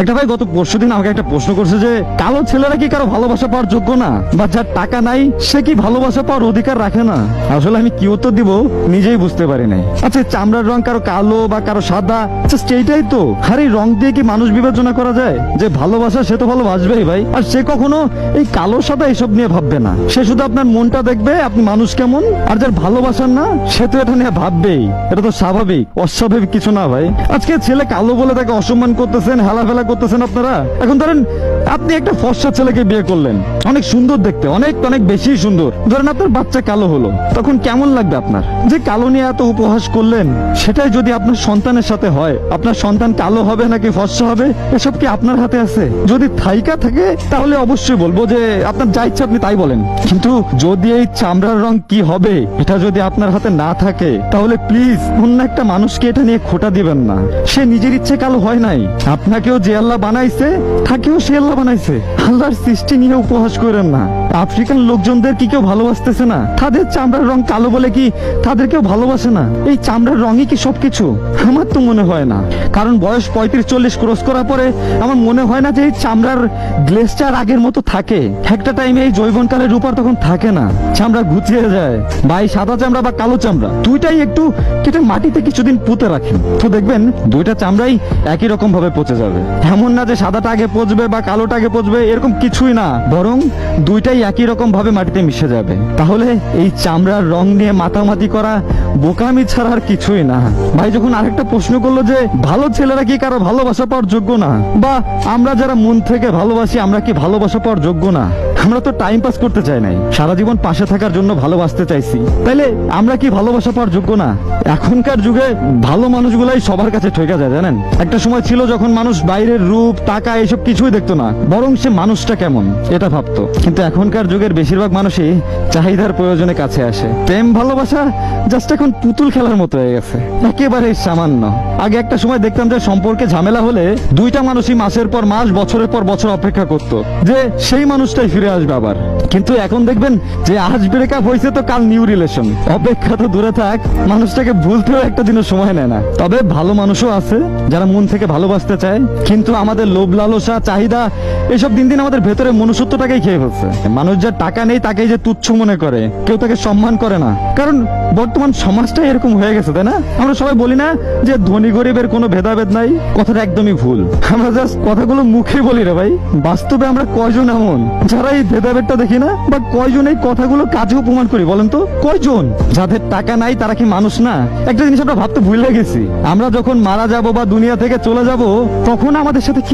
একটা ভাই গত পরশুদিন আমাকে একটা প্রশ্ন করছে যে কালো ছেলেরা কি কারো ভালোবাসা পাওয়ার যোগ্য না, বা যার টাকা নাই সে কি ভালোবাসা পাওয়ার অধিকার রাখে না? আসলে আমি কি উত্তর দিব নিজেই বুঝতে পারি নাই। আচ্ছা, চামড়ার রং কারো কালো বা কারো সাদা, জাস্ট এইটাই তো। আর এই রং দিয়ে কি মানুষ বিবেচনা করা যায়? যে ভালোবাসা সে তো ভালোবাসবেই ভাই, আর সে কখনো এই কালো সাদা এসব নিয়ে ভাববে না। সে শুধু আপনার মনটা দেখবে, আপনি মানুষ কেমন। আর যার ভালোবাসার না, সে তো এটা নিয়ে ভাববেই। এটা তো স্বাভাবিক, অস্বাভাবিক কিছু না ভাই। আজকে ছেলে কালো বলে তাকে অসম্মান করতেছেন, হেলাফেলা করতেছেন আপনারা। এখন ধরেন আপনি একটা ফর্সা ছেলেকে বিয়ে করলেন, অনেক সুন্দর দেখতে, অনেক অনেক বেশি সুন্দর। ধরেন আপনার বাচ্চা কালো হলো, তখন কেমন লাগবে আপনার? যে কালো নিয়ে এত উপহাস করলেন, সেটাই যদি আপনার সন্তানের সাথে হয়, আপনার সন্তান কালো হবে নাকি ফর্সা হবে এসব কি আপনার হাতে আছে? যদি থাইকা থাকে তাহলে অবশ্যই বলবো যে আপনার যা ইচ্ছা আপনি তাই বলেন, কিন্তু যদি এই চামড়ার রং কি হবে এটা যদি আপনার হাতে না থাকে, তাহলে প্লিজ অন্য একটা মানুষকে এটা নিয়ে খোটা দিবেন না। সে নিজের ইচ্ছে কালো হয় নাই। আপনাকেও যে আল্লাহ বানাইছে, তাকেও সে আল্লাহ বানাইছে। আল্লাহর সৃষ্টি নিয়ে উপহাস করেন না। আফ্রিকান লোকজনদের কি কেউ ভালোবাসতেছে না? তাদের চামড়ার রং কালো বলে কি তাদের কেউ ভালোবাসে না? এই চামড়ার রঙই কি সবকিছু? আমার তো মনে হয় না। কারণ বয়স 35-40 ক্রস করার পরে আমার মনে হয় না যে এই চামড়ার গ্লেসটা আর আগের মতো থাকে। একটা টাইমে এই যৌবনকালের রূপার তখন থাকে না, চামড়া ঘুচিয়ে যায়। ভাই সাদা চামড়া বা কালো চামড়া দুইটাই একটু কেটে মাটিতে কিছুদিন পুঁতে রাখেন, তো দেখবেন দুইটা চামড়াই একই রকম ভাবে পচে যাবে। এমন না যে সাদাটা আগে পচবে বা কালোটা আগে পচবে, এরকম কিছুই না, বরং দুইটাই একই রকম ভাবে মাটিতে মিশে যাবে। তাহলে এই চামড়ার রং নিয়ে মাতামাতি করা বোকামি ছাড়া আর কিছুই না। ভাই যখন আরেকটা প্রশ্ন করলো যে ভালো ছেলেরা কি কারো ভালোবাসা পাওয়ার যোগ্য না, বা আমরা যারা মন থেকে ভালোবাসি আমরা কি ভালোবাসা পাওয়ার যোগ্য না? আমরা তো টাইম পাস করতে চাই নাই, সারা জীবন পাশে থাকার জন্য ভালোবাসতে চাইছি। তাইলে আমরা কি ভালোবাসা পাওয়ার যোগ্য না? এখনকার যুগে ভালো মানুষগুলাই সবার কাছে ঠেকা যায় জানেন। একটা সময় ছিল যখন মানুষ বাইরের রূপ, টাকা এসব কিছুই দেখতো না, বরং সে মানুষটা কেমন এটা ভাবতো। কিন্তু এখনকার যুগের বেশিরভাগ মানুষই চাহিদার প্রয়োজনে কাছে আসে। প্রেম ভালোবাসা জাস্ট এখন পুতুল খেলার মতো হয়ে গেছে, একেবারে সামান্য। আগে একটা সময় দেখতাম যে সম্পর্কে ঝামেলা হলে দুইটা মানুষই মাসের পর মাস, বছরের পর বছর অপেক্ষা করতো যে সেই মানুষটাই ফিরে আসবে আবার। কিন্তু এখন দেখবেন যে আজ ব্রেকআপ হয়েছে তো কাল নিউ রিলেশন। অপেক্ষা তো দূরে থাক, মানুষটাকে ভুলতেও একটা দিনের সময় নেয় না। তবে ভালো মানুষও আছে যারা মন থেকে ভালোবাসতে চায়, কিন্তু আমাদের লোভ লালসা, চাহিদা এসব দিন দিন আমাদের ভেতরে মনুষ্যত্বটাকেই খেয়ে ফেলছে। মানুষ যার টাকা নেই তাকেই যে তুচ্ছ মনে করে, কেউ তাকে সম্মান করে না। কারণ বর্তমান সমাজটাই এরকম হয়ে গেছে, তাই না? আমরা সবাই বলি না যে ধনী গরিবের কোনো ভেদাভেদ নাই, কথাটা একদমই ভুল। আমরা জাস্ট কথাগুলো মুখে বলি রে ভাই, বাস্তবে আমরা কয়জন এমন যারা এই ভেদাভেদটা দেখি না, বা কয়জন এই কথাগুলো কাজেও প্রমাণ করি বলেন তো? কয়জন? যাদের টাকা নাই তারা কি মানুষ না? একটা জিনিস আমরা ভাবতে ভুলে গেছি, আমরা যখন মারা যাব বা দুনিয়া থেকে চলে যাব, তখন আমাদের সাথে কি